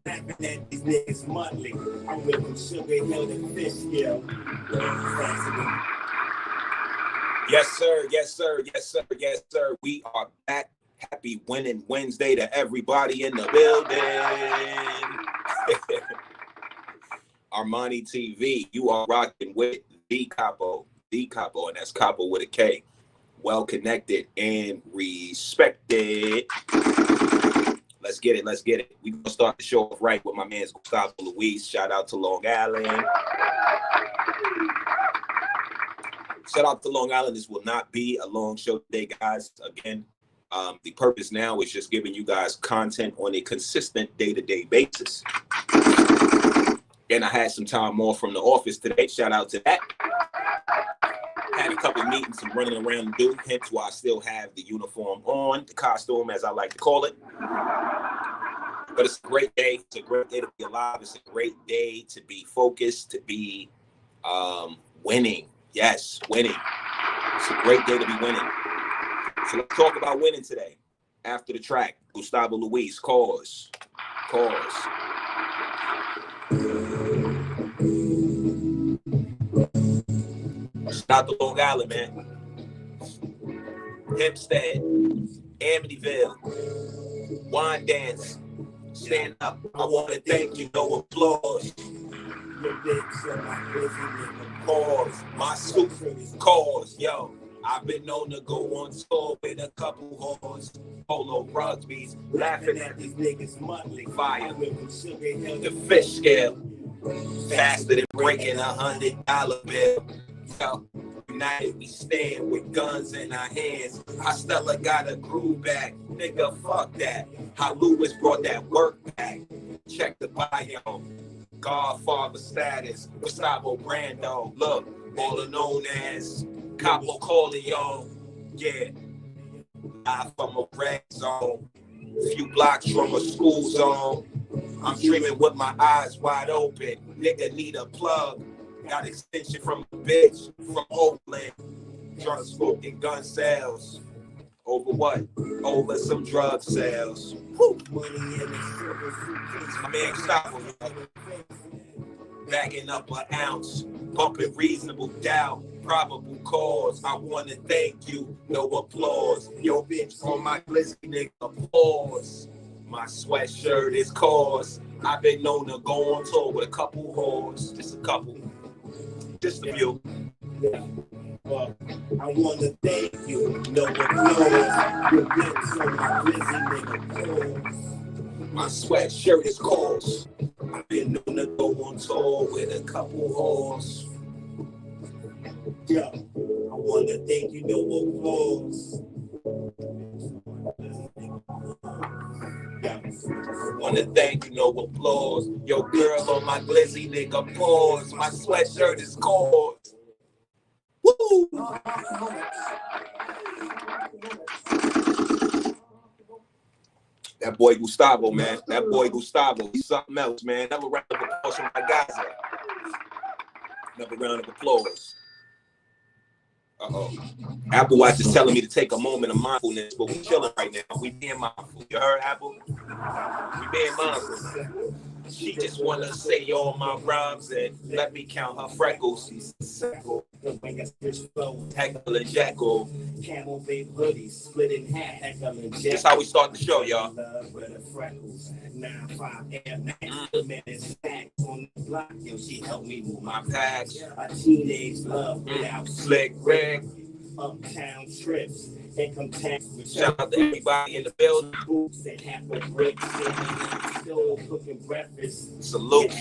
Laughing at these niggas monthly. I'm with them sugar hill and fish scale. Yes, sir. Yes, sir. Yes, sir. Yes, sir. We are back. Happy Winning Wednesday to everybody in the building. ArmaniTV, you are rocking with the Capo, and that's Capo with a K. Well connected and respected. Let's get it. Let's get it. We're going to start the show off right with my man's Gustavo Luis. Shout out to Long Island. Shout out to Long Island. This will not be a long show today, guys. Again, the purpose now is just giving you guys content on a consistent day-to-day basis. And I had some time off from the office today. Shout out to that. Had a couple of meetings I'm running around to do, hence why I still have the uniform on, the costume as I like to call it. But it's a great day. It's a great day to be alive. It's a great day to be focused, to be winning. Yes, winning. It's a great day to be winning. So let's talk about winning today. After the track, Gustavo Luis, Cause. Shout out to Long Island, man. Hempstead, Amityville, Wine Dance, Stand Up. I want to thank you, no applause. Cause, my super cause, yo. I've been known to go on tour with a couple whores, polo rugbies, laughing at these niggas monthly. Fire, the fish scale, faster than breaking $100 bill. Yo, united we stand with guns in our hands. I still got a groove back, nigga, fuck that. How Lewis brought that work back. Check the bio, Godfather status, Gustavo Brando. Look, all known as Capo Corleone, yeah. Live from a red zone, few blocks from a school zone. I'm dreaming with my eyes wide open. Nigga need a plug. Got extension from a bitch from Oakland. Drug smoking gun sales. Over what? Over some drug sales. Woo. My man Gustavo, bagging up an ounce, bumping reasonable doubt. Probable cause, I wanna thank you, no applause. Yo, bitch, on my glizzy nigga, pause. My sweatshirt is Cause. I've been known to go on tour with a couple whores, just a couple, just a few. Yeah. I wanna thank you, no applause. Your bitch on my glizzy nigga, pause. My sweatshirt is Cause. I've been known to go on tour with a couple whores. Yeah, I want to thank you, no applause. Yeah, I want to thank you, no applause. Yo, girl on my glizzy nigga, pause. My sweatshirt is Cause. Woo! That boy Gustavo, man. That boy Gustavo. He's something else, man. Another round of applause for my guys. Another round of applause. Uh-oh. Apple Watch is telling me to take a moment of mindfulness, but we chilling right now. We being mindful. You heard, Apple? We being mindful. She just want to say all my rhymes and let me count her freckles. She's simple. Heckle and Jekyll. Camel big hoodies, split in half. Heckle and Jekyll. That's how we start the show, y'all. 9-5 minutes back on the block. Yo, she helped me move my packs. A teenage love without slick Rick. Uptown trips. Income tax. Shout out to everybody in the building. Boots and half a brick. Still cooking breakfast. Salute. I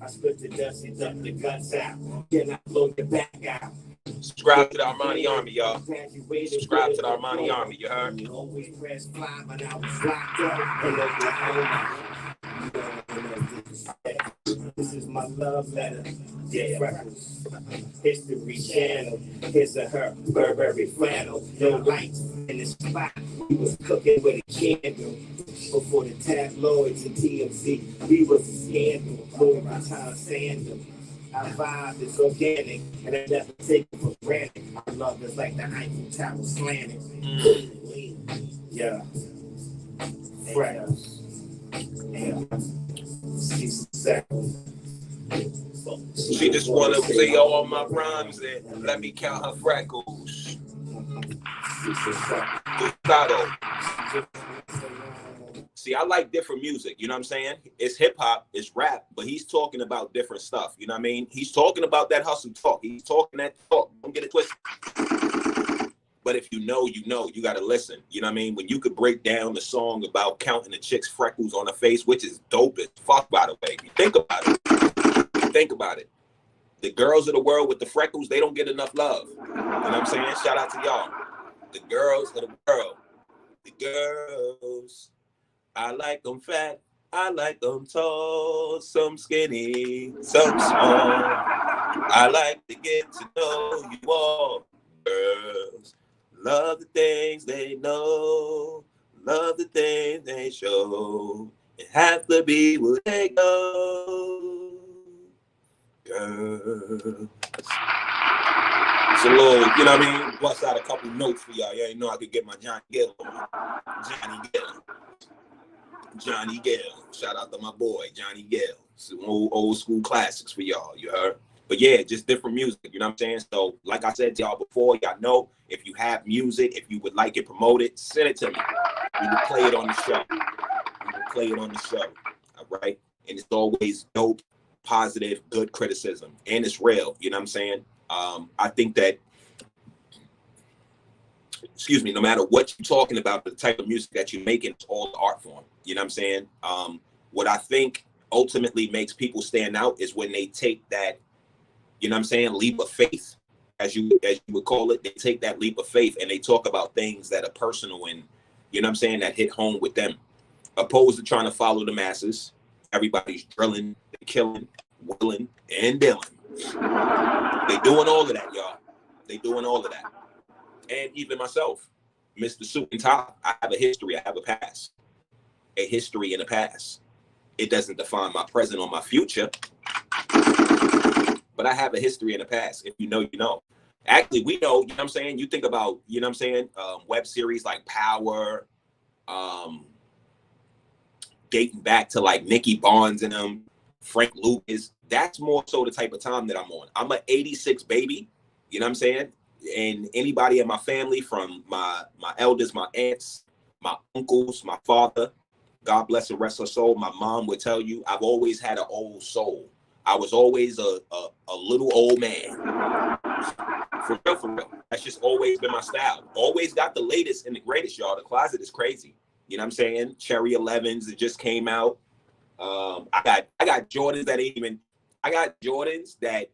split the dust and dump the guts out. Then I blow the back out. Subscribe to the Armani Army, y'all. Subscribe to the Armani Army, you heard? You always press fly, but I was locked up in Oklahoma. This is my love letter. Yeah, Freckles. History Channel. His or her Burberry flannel. No lights in the spot. We was cooking with a candle. Before the tabloids and TMZ, we was a scandal. Louis Vuitton sandal. Our vibe is organic, and I never take it for granted. Our love is like the Eiffel Tower slanted. Yeah. Freckles. She just wanna say all my rhymes and let me count her freckles. See, I like different music, you know what I'm saying? It's hip hop, it's rap, but he's talking about different stuff, you know what I mean? He's talking about that hustle talk. He's talking that talk. Don't get it twisted. But if you know, you got to listen. You know what I mean? When you could break down the song about counting the chick's freckles on her face, which is dope as fuck, by the way. You think about it. Think about it. The girls of the world with the freckles, they don't get enough love. You know what I'm saying? Shout out to y'all. The girls of the world. The girls. I like them fat. I like them tall. Some skinny. Some small. I like to get to know you all. Girls. Love the things they know. Love the things they show. It has to be where they go. Girls. It's a little, you know what I mean? Bust out a couple notes for y'all. You ain't know I could get my Johnny Gill on. Johnny Gill. Shout out to my boy, Johnny Gill. Some old school classics for y'all, you heard? But yeah, just different music, you know what I'm saying? So like I said to y'all before, y'all know, if you have music, if you would like it promoted, send it to me. We will play it on the show. All right? And it's always dope, positive, good criticism. And it's real, you know what I'm saying? I think that, no matter what you're talking about, the type of music that you're making, it's all the art form. You know what I'm saying? What I think ultimately makes people stand out is when they take that, you know what I'm saying, leap of faith, as you would call it. They take that leap of faith and they talk about things that are personal and, you know what I'm saying, that hit home with them, opposed to trying to follow the masses. Everybody's drilling, killing, willing, and dealing. They doing all of that, y'all. They doing all of that. And even myself, Mr. Suit and Tie, I have a history, I have a past. A history and a past. It doesn't define my present or my future. But I have a history in the past. If you know, you know. Actually, we know, you know what I'm saying? You think about, you know what I'm saying, web series like Power, dating back to like Nicky Barnes and them, Frank Lucas. That's more so the type of time that I'm on. I'm an 86 baby, you know what I'm saying? And anybody in my family, from my elders, my aunts, my uncles, my father, God bless and rest her soul, my mom would tell you, I've always had an old soul. I was always a little old man. For real. That's just always been my style. Always got the latest and the greatest, y'all. The closet is crazy. You know what I'm saying? Cherry 11s, it just came out. I got Jordans that ain't even, I got Jordans that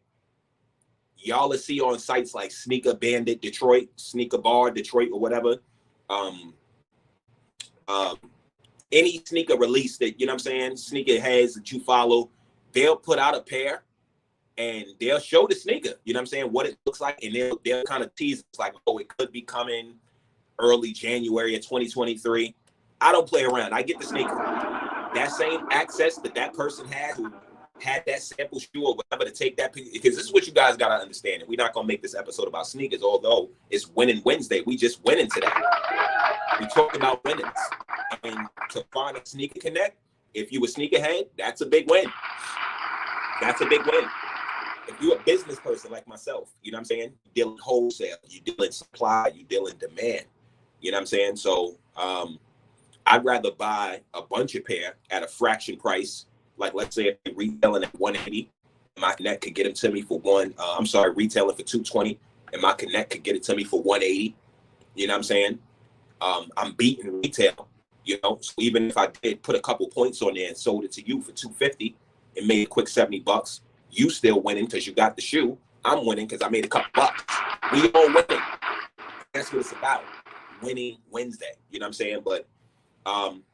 y'all will see on sites like Sneaker Bandit Detroit, Sneaker Bar Detroit, or whatever. Any sneaker release that, you know what I'm saying, sneaker heads that you follow, they'll put out a pair and they'll show the sneaker, you know what I'm saying, what it looks like, and they'll kind of tease it's like, oh, it could be coming early January of 2023. I don't play around. I get the sneaker. That same access that person had who had that sample shoe or whatever to take that, because this is what you guys got to understand. And we're not going to make this episode about sneakers, although it's Winning Wednesday. We just went into that. We talk about winnings. I mean, to find a sneaker connect, if you a sneakerhead, that's a big win. That's a big win. If you're a business person like myself, you know what I'm saying? You deal in wholesale, you deal in supply, you deal in demand. You know what I'm saying? So I'd rather buy a bunch of pair at a fraction price. Like, let's say if they're retailing at 180, my connect could get them to me for retailing for 220, and my connect could get it to me for 180. You know what I'm saying? I'm beating retail, you know. So even if I did put a couple points on there and sold it to you for 250 and made a quick $70, you still winning because you got the shoe. I'm winning because I made a couple bucks. We all winning. That's what it's about. Winning Wednesday. You know what I'm saying? But I'm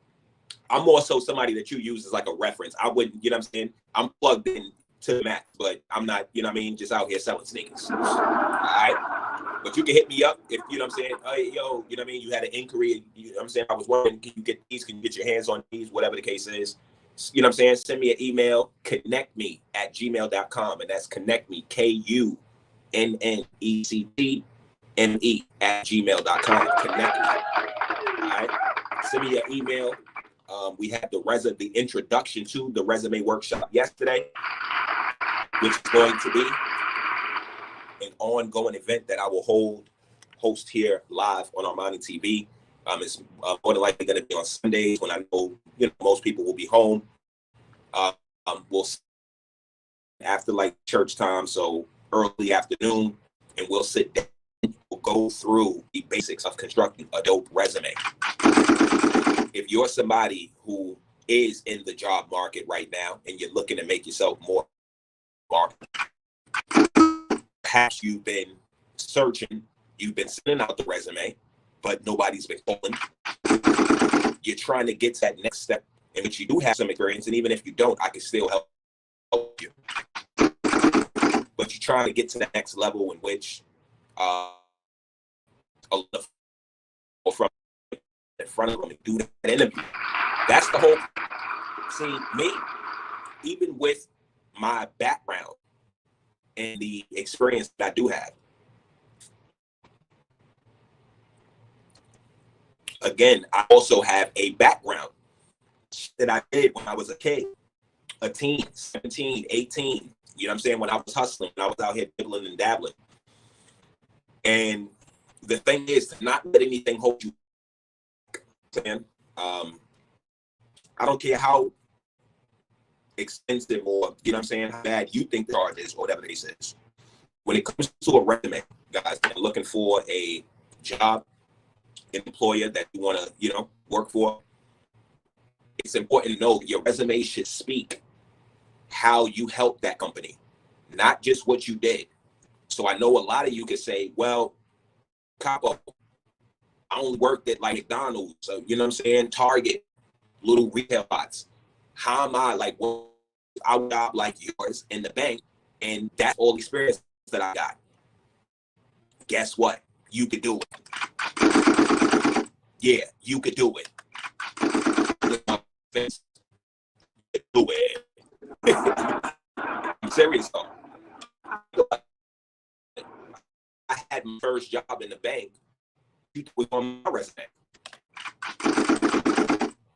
more so somebody that you use as like a reference. I wouldn't, you know what I'm saying? I'm plugged in to the max, but I'm not, you know what I mean, just out here selling sneakers. All right? But you can hit me up if, you know what I'm saying, hey, yo, you know what I mean, you had an inquiry, you know what I'm saying, I was wondering, can you get these, can you get your hands on these, whatever the case is. You know what I'm saying? Send me an email, connectme@gmail.com, and that's connectme, KUNNECTME @gmail.com. Connect me. All right? Send me your email. We had the introduction to the resume workshop yesterday, which is going to be an ongoing event that I will host here live on ArmaniTV. It's more than likely going to be on Sundays when I know most people will be home. We'll after like church time, so early afternoon, and we'll sit down. We'll go through the basics of constructing a dope resume. If you're somebody who is in the job market right now and you're looking to make yourself more market, perhaps you've been searching, you've been sending out the resume, but nobody's been calling. You're trying to get to that next step in which you do have some experience, and even if you don't, I can still help you. But you're trying to get to the next level in which from in front of them and do that interview. That's the whole. See, me, even with my background and the experience that I do have, again, I also have a background that I did when I was a kid, a teen, 17, 18. You know what I'm saying? When I was hustling, when I was out here dibbling and dabbling. And the thing is to not let anything hold you back. I don't care how expensive or, how bad you think the charge is or whatever they say. When it comes to a resume, guys, and looking for a job, an employer that you want to, work for, it's important to know your resume should speak how you helped that company, not just what you did. So I know a lot of you could say, well, Capo, I only worked at like McDonald's, so Target, little retail spots. How am I like our job like yours in the bank? And that's all the experience that I got. Guess what? You could do it. Yeah, you could do it. Do it. I'm serious though. I had my first job in the bank. It was on my resume.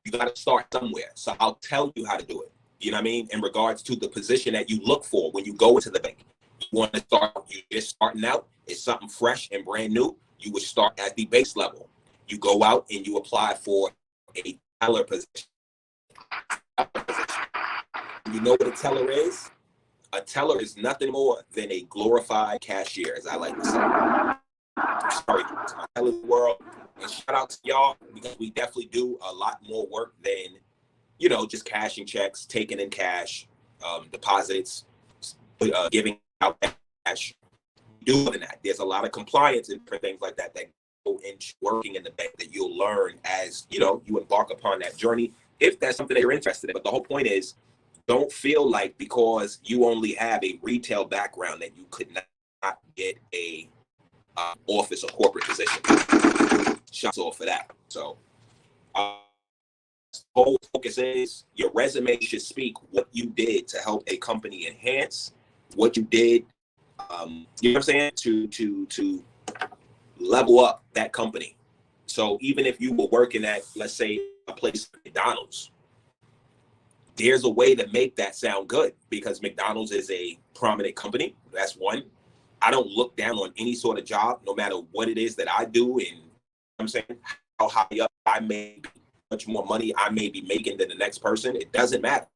You got to start somewhere. So I'll tell you how to do it. You know what I mean? In regards to the position that you look for when you go into the bank. You want to start, you're just starting out. It's something fresh and brand new. You would start at the base level. You go out and you apply for a teller position. You know what a teller is? A teller is nothing more than a glorified cashier, as I like to say. Sorry, it's my teller world. And shout out to y'all, because we definitely do a lot more work than, just cashing checks, taking in cash, deposits, giving out cash. Do more than that. There's a lot of compliance and different things like that that go into working in the bank that you'll learn as, you embark upon that journey, if that's something that you're interested in. But the whole point is, don't feel like because you only have a retail background that you could not get a office or corporate position. Shots off for that. So, whole focus is your resume should speak what you did to help a company enhance what you did. You know what I'm saying? To level up that company. So even if you were working at, let's say, a place like McDonald's, there's a way to make that sound good, because McDonald's is a prominent company. That's one. I don't look down on any sort of job, no matter what it is that I do. And I'm saying how high up I may be, much more money I may be making than the next person. It doesn't matter.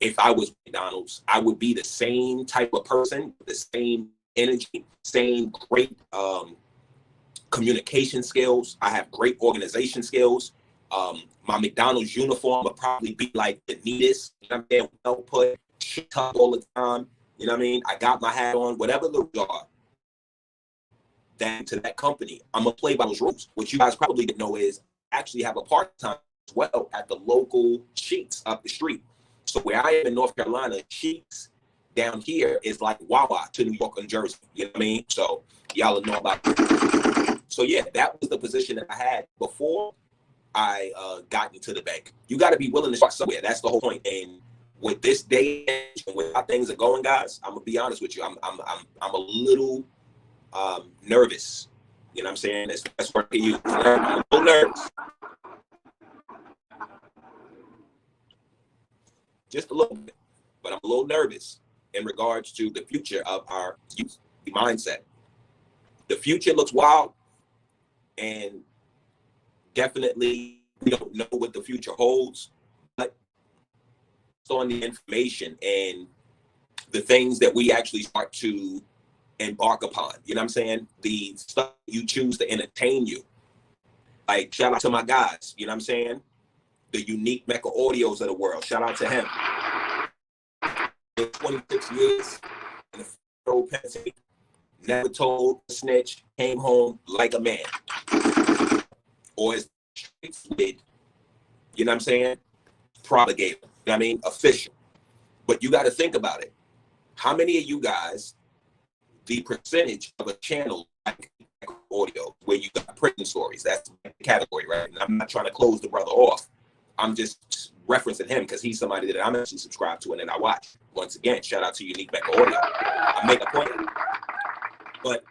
If I was McDonald's, I would be the same type of person, the same energy, same great communication skills. I have great organization skills. My McDonald's uniform would probably be like the neatest, well put, tucked all the time. You know what I mean? I got my hat on, whatever the rules are. That to that company, I'm gonna play by those rules. What you guys probably didn't know is I actually have a part-time as well at the local Sheets up the street. So where I am in North Carolina, Sheets down here is like Wawa to New York and Jersey. You know what I mean? So y'all know about it. So yeah, that was the position that I had before I got into the bank. You got to be willing to start somewhere. That's the whole point. And with this day and age and with how things are going, guys, I'm gonna be honest with you. I'm a little nervous. You know what I'm saying? That's what you. I'm a little nervous. just a little bit. But I'm a little nervous in regards to the future of our youth mindset. The future looks wild, and definitely we don't know what the future holds, but it's on the information and the things that we actually start to embark upon. You know what I'm saying? The stuff you choose to entertain you. Like, shout out to my guys, you know what I'm saying? The unique Mecca audios of the world. Shout out to him. In 26 years in the federal penitentiary, never told a snitch, came home like a man. Or as streets did, you know what I'm saying? Propagator, you know what I mean? Official. But you got to think about it. How many of you guys, the percentage of a channel like audio where you got prison stories, that's the category, right? And I'm not trying to close the brother off. I'm just referencing him because he's somebody that I'm actually subscribed to and then I watch. Once again, shout out to Unique Mecca Audio. I make a point. But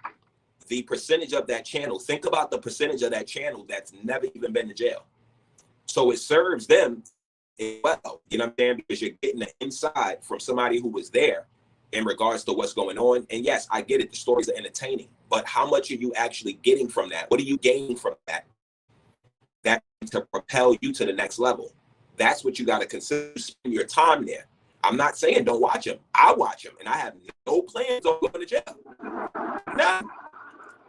the percentage of that channel, think about the percentage of that channel that's never even been to jail. So it serves them well, you know what I'm saying? Because you're getting the inside from somebody who was there in regards to what's going on. And yes, I get it. The stories are entertaining, but how much are you actually getting from that? What are you gaining from that? That to propel you to the next level. That's what you got to consider. Spend your time there. I'm not saying don't watch them. I watch them, and I have no plans on going to jail. Nah,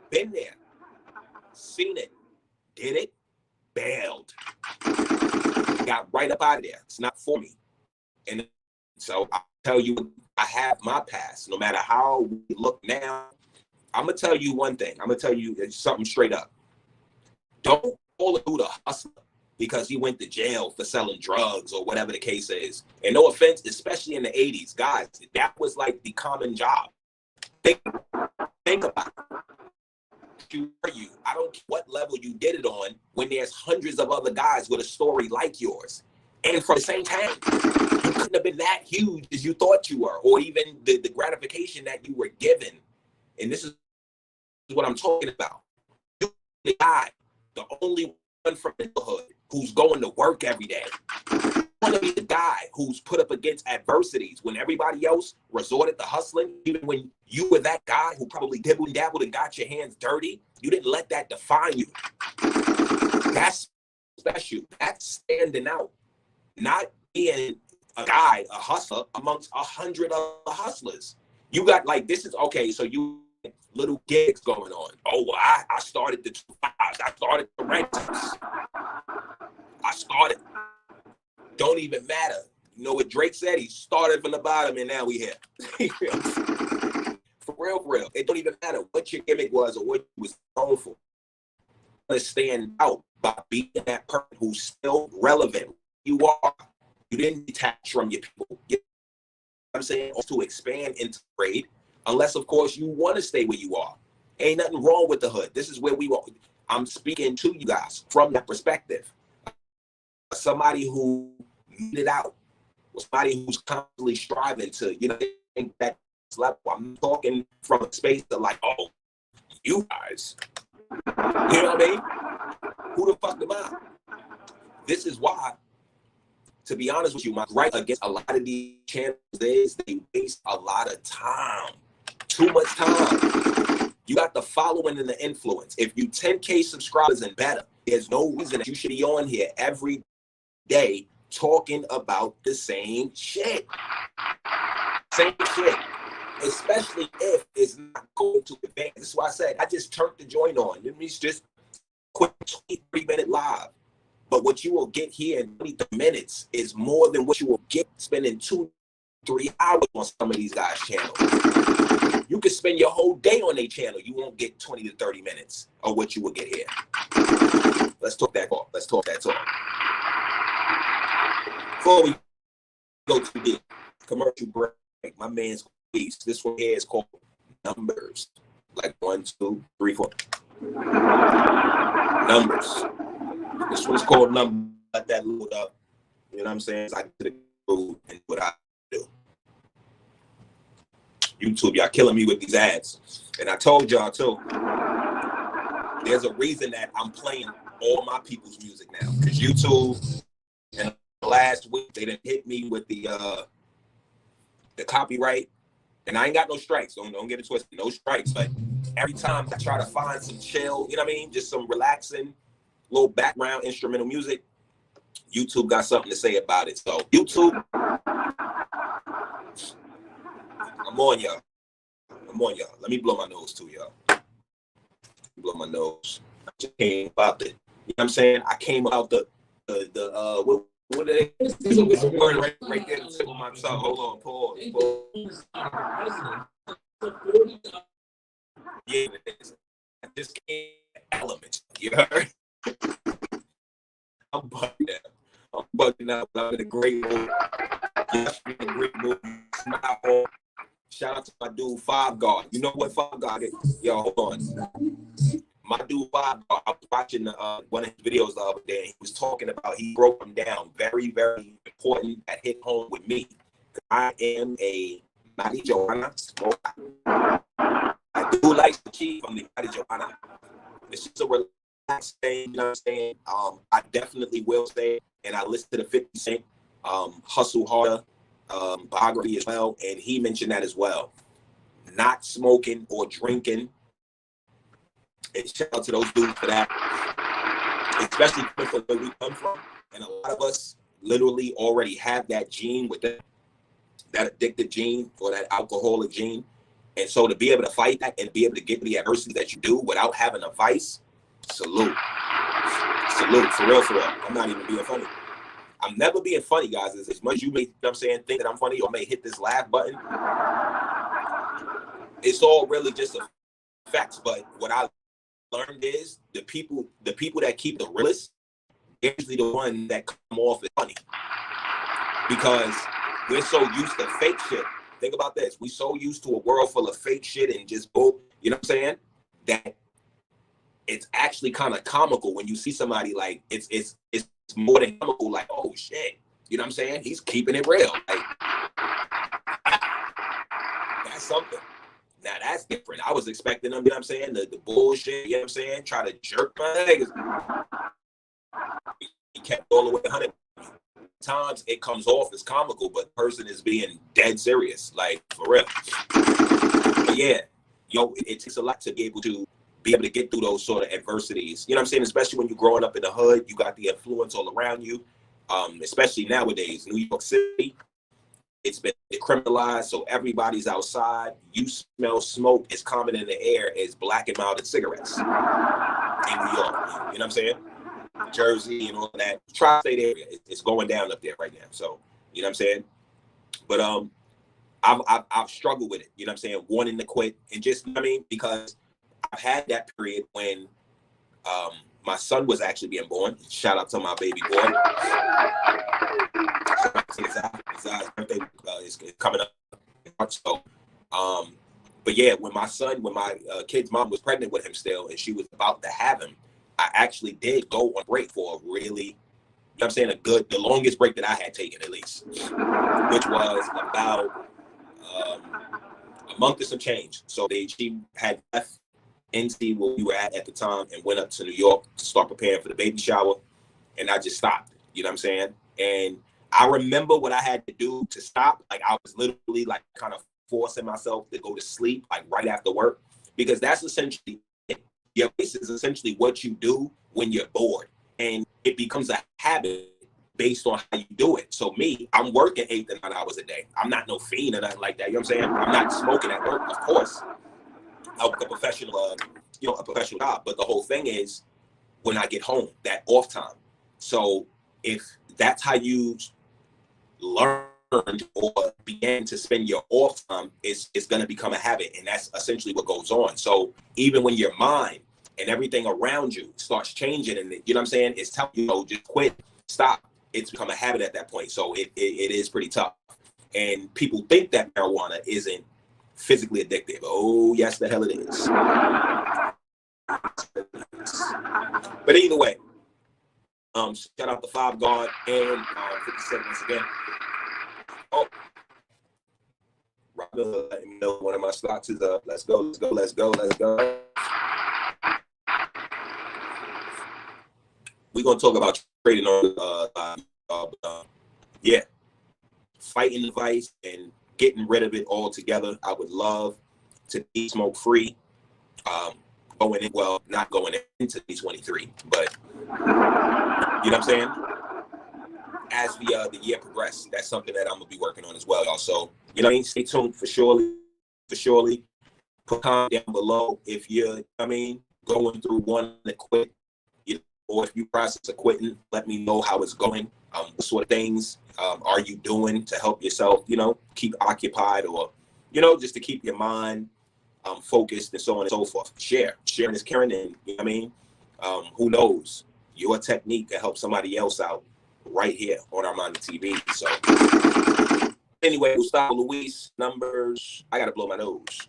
been there, seen it, did it, bailed, got right up out of there. It's not for me. And so I'll tell you, I have my past. No matter how we look now, I'm gonna tell you one thing. I'm gonna tell you something straight up. Don't call a dude a hustler because he went to jail for selling drugs or whatever the case is. And no offense, especially in the 80s, guys, that was like the common job. Think about it. I don't care what level you did it on when there's hundreds of other guys with a story like yours. And from the same time, you couldn't have been that huge as you thought you were, or even the gratification that you were given. And this is what I'm talking about. You're the guy, the only one from the hood who's going to work every day. You want to be the guy who's put up against adversities when everybody else resorted to hustling. Even when you were that guy who probably dibbled and dabbled and got your hands dirty, you didn't let that define you. That's special. That's standing out. Not being a guy, a hustler amongst 100 other hustlers. You got like, this is okay. So you little gigs going on. Oh, well, I started the 2-5s. I started the rentals. I started. Don't even matter. You know what Drake said? He started from the bottom and now we here. For real. It don't even matter what your gimmick was or what you was known for. You stand out by being that person who's still relevant. You are. You didn't detach from your people. You know what I'm saying? To expand into trade, unless, of course, you want to stay where you are. Ain't nothing wrong with the hood. This is where we are. I'm speaking to you guys from that perspective. Somebody who made it out. Somebody who's constantly striving to, you know, think that level. I'm talking from a space of like, oh, you guys. You know what I mean? Who the fuck am I? This is why, to be honest with you, my gripe against a lot of these channels is they waste a lot of time. Too much time. You got the following and the influence. If you 10K subscribers and better, there's no reason that you should be on here every day talking about the same shit. Same shit. Especially if it's not going to advance. This is why I said I just turned the joint on. It means just quick 3-minute live. But what you will get here in 20 minutes is more than what you will get spending 2-3 hours on some of these guys' channels. You can spend your whole day on their channel. You won't get 20 to 30 minutes of what you will get here. Let's talk that talk. Let's talk that talk. Before we go to the commercial break, my man's piece. This one here is called Numbers. Like 1, 2, 3, 4. Numbers. This one's called Numbers. Let that load up. You know what I'm saying? I get to the food and what I do. YouTube, y'all killing me with these ads. And I told y'all too, there's a reason that I'm playing all my people's music now. Because YouTube and last week they didn't hit me with the copyright, and I ain't got no strikes. Don't get it twisted, no strikes. But every time I try to find some chill, you know what I mean, just some relaxing, little background instrumental music, YouTube got something to say about it. So YouTube, I'm on y'all. Let me blow my nose too, y'all. Blow my nose. I just came about the, you know what I'm saying? I came out the what are they? There's a word right there to tip of my tongue. Hold on, pause. Yeah, I just came elements. You heard? I'm bugging out. I'm in a great mood. Yes, I'm in a great mood. Smile. Shout out to my dude, Five Guard. You know what Five Guard is? Yo, hold on. My dude, Five Guard, I was watching one of his videos the other day, and he was talking about, he broke them down. Very, very important that hit home with me. I am a marijuana smoker. I do like to cheat from the marijuana. It's just a relaxed thing, you know what I'm saying? I definitely will say, and I listen to the 50 Cent Hustle Harder biography as well, and he mentioned that as well. Not smoking or drinking. And shout out to those dudes for that, especially from where we come from. And a lot of us literally already have that gene with that addictive gene or that alcoholic gene. And so to be able to fight that and be able to get the adversity that you do without having a vice, salute. Salute, for real, for real. I'm not even being funny. I'm never being funny, guys. As much as you may, you know what I'm saying, think that I'm funny or may hit this laugh button, it's all really just effects. But what I learned is the people that keep the realest, they're usually the one that come off as funny. Because we're so used to fake shit. Think about this. We're so used to a world full of fake shit and just bull, you know what I'm saying? That it's actually kind of comical when you see somebody like it's more than comical, like, oh shit. You know what I'm saying? He's keeping it real. Like, that's something. Now that's different. I was expecting them, you know what I'm saying? The bullshit, you know what I'm saying? Try to jerk my niggas. He kept all the way 100. Times it comes off as comical, but the person is being dead serious, like for real. But yeah, it takes a lot to be able to get through those sort of adversities. You know what I'm saying? Especially when you're growing up in the hood, you got the influence all around you. Especially nowadays, New York City, it's been decriminalized, so everybody's outside. You smell smoke as common in the air as black and mild cigarettes in New York. You know what I'm saying? Jersey and all that tri-state area, it's going down up there right now. So you know what I'm saying. But I've struggled with it. You know what I'm saying, wanting to quit and just, you know what I mean, because I've had that period when my son was actually being born. Shout out to my baby boy. His birthday is coming up. So, but yeah, when my kid's mom was pregnant with him still, and she was about to have him, I actually did go on break for a really, you know what I'm saying, the longest break that I had taken at least, which was about a month or some change. So she had left NC where we were at the time and went up to New York to start preparing for the baby shower. And I just stopped, you know what I'm saying? And I remember what I had to do to stop. Like I was literally like kind of forcing myself to go to sleep, like right after work, because that's essentially your vice is essentially what you do when you're bored, and it becomes a habit based on how you do it. So me, I'm working 8 to 9 hours a day. I'm not no fiend or nothing like that. You know what I'm saying? I'm not smoking at work, of course. I work a professional, a professional job. But the whole thing is when I get home, that off time. So if that's how you learn or begin to spend your off time, it's going to become a habit, and that's essentially what goes on. So even when your mind and everything around you starts changing, and you know what I'm saying, it's telling you, just quit, stop. It's become a habit at that point. So it is pretty tough. And people think that marijuana isn't physically addictive. Oh yes, the hell it is. But either way, shout out to Five Guard and 50 Cent once again. Oh, Robin, let me know one of my stocks is up. Let's go. We're gonna talk about trading on yeah, fighting the vice and getting rid of it altogether. I would love to be smoke free. Going in, well, not going into 2023, but you know what I'm saying? As the year progresses, that's something that I'm gonna be working on as well, y'all. So, you know what I mean? Stay tuned for surely. Put comment down below if you're, I mean, going through one to quit, you know, or if you process of quitting, let me know how it's going. What sort of things are you doing to help yourself, you know, keep occupied, or, you know, just to keep your mind focused and so on and so forth. Sharing is caring, and you know what I mean? Who knows? Your technique can help somebody else out right here on ArmaniTV. So anyway, Gustavo Luis, numbers. I gotta blow my nose.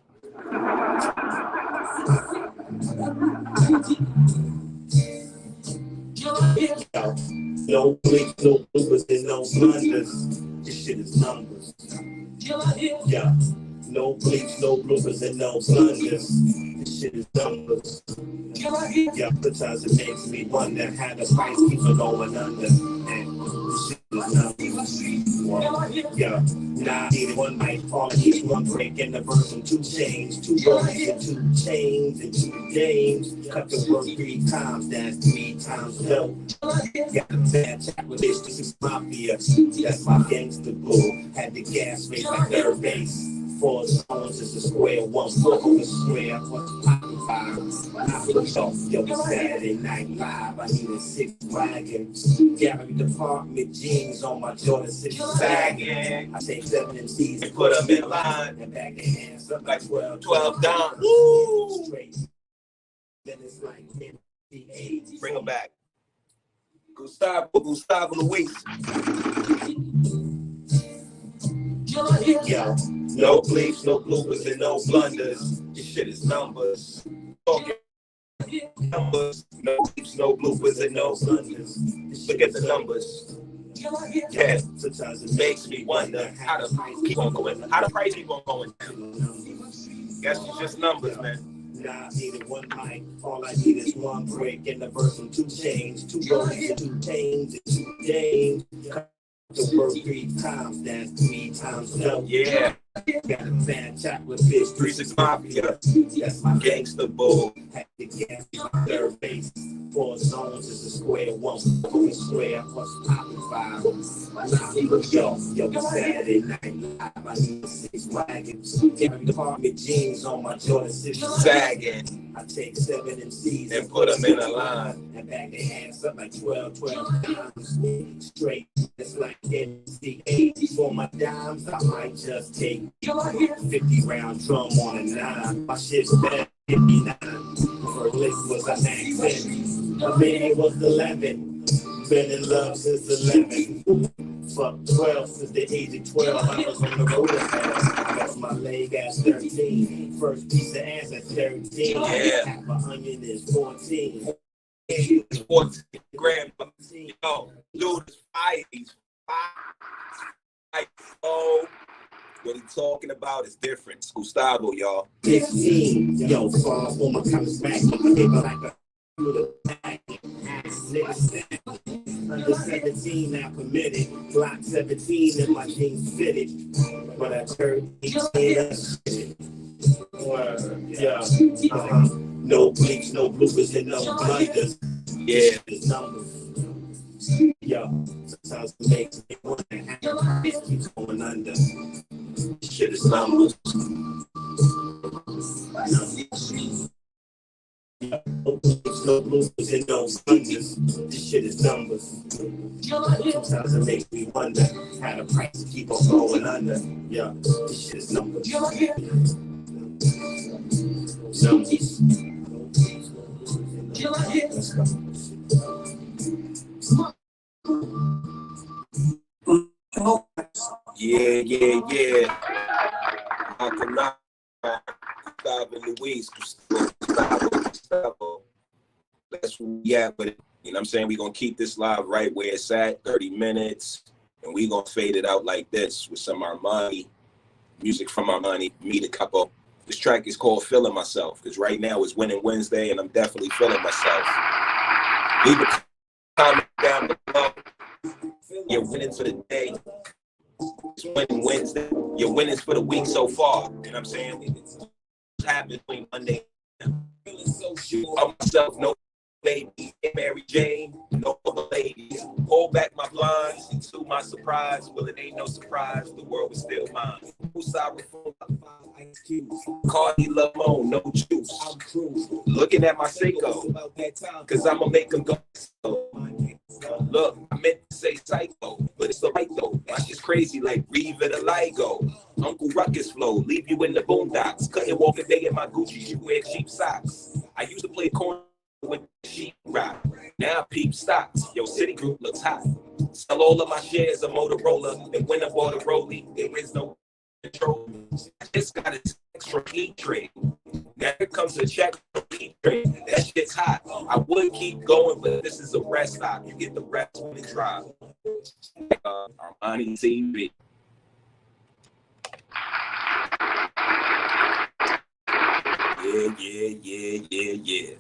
No bleeps, no bloopers, and no blunders. This shit is numbers. Yeah. No bleeps, no bloopers, and no blunders. This shit is numbers. Yeah, sometimes it makes me wonder how the price keeps on going under. And this shit is numbers. Yeah, nah, either one might fall and each one break in the verse and 2 chains, 2 rollies and 2 chains and 2 games. Cut the work 3 times, that's 3 times dope. Got a bad chat with this is mafia. That's my gangster bull. Had the gas rate like third base. 4 zones is a square, 1 4 is a square. What's poppin' 5? I feel so, yo, it's Saturday Night Live. I need a 6 wagon. Gallery department jeans on my Jordan 6 sagging. I take 7 MCs and put them in line. And back their hands up like 12 down. Woo! Straight. Then it's like 10, 8. Bring them back. Gustavo Luis. Yo, no bleeps, no bloopers, and no blunders. This shit is numbers. Okay. Numbers. No bleeps, no bloopers, and no blunders. Look at the numbers. Yeah, sometimes it makes me wonder how the price keep on going. How the price keep on going down. Guess it's just numbers, man. Nah, I needed 1 mic. All I need is 1 break in the verse and 2 chains, 2 rollies and 2 chains and 2 games. The word 3 times, that's 3 times no. Yeah. Got a bad chat with this 3-6 mafia. That's my gangster bull. Had the gas in my third base. 4 zones is a square, 1 4 is square. What's poppin' 5? Yo, it's Saturday Night Live. I need 6 wagons. Gallery department jeans on my Jordan 6 sagging. I take 7 MCs and put them in a line. And back their hands up like 12 times. Straight. It's like NC8 for my dimes. I might just take 50 round drum on a 9. My shit's better 59. First lick was a 9. A minute was 11. Been in love since 11. Fuck 12 since the age of 12. I was on the road to hell. I lost my leg at 13. First piece of ass at 13. Yeah. Half an onion is 14. 14 grams. Yo, dude is 5. He's 5. Oh, what he talking about is different. It's Gustavo, y'all. 16. Yo, fall on my college back. Like a under 17, now permitted. Glock 17 and my jeans fitted. But I turned 18. Yeah. No bleeps, no bloopers, and no blunders. Yeah. It's numbers. Yo, sometimes it makes me wonder how the price keeps going under. Shit is numbers. No bloopers and no blunders. This shit is numbers. Sometimes it makes me wonder how the price keep on going under. Yeah, this shit is numbers. Numbers. Let's go. Yeah. Gustavo Luis, Gustavo. That's where we at with it. You know what I'm saying? We're going to keep this live right where it's at, 30 minutes. And we're going to fade it out like this with some Armani, music from Armani, meet a couple. This track is called Feeling Myself, because right now it's Winning Wednesday, and I'm definitely feeling myself. Leave a comment down below. You're winning for the day. It's winning Wednesday. Your winnings for the week so far. You know what I'm saying? It's happened between Monday and of myself, no lady, Mary Jane, no other ladies. Pull back my blinds, and to my surprise, well, it ain't no surprise, the world is still mine. Cardi Lamone, no juice. I'm true. Looking at my Seiko, cause I'ma make them go. Look, I meant to say psycho, but it's alright though. My shit's crazy like Reeve and Aligo. Uncle Ruckus flow, leave you in the boondocks. Couldn't walk a day in my Gucci, you wear cheap socks. I used to play corn with sheep rock. Now peep stocks. Yo, Citigroup looks hot. Sell all of my shares of Motorola, and when I bought a Rollie, there is no control. I just got a text from E-Trade. Now here comes a check from E-Trade. That shit's hot. I would keep going, but this is a rest stop. You get the rest when it drops. ArmaniTV. Yeah.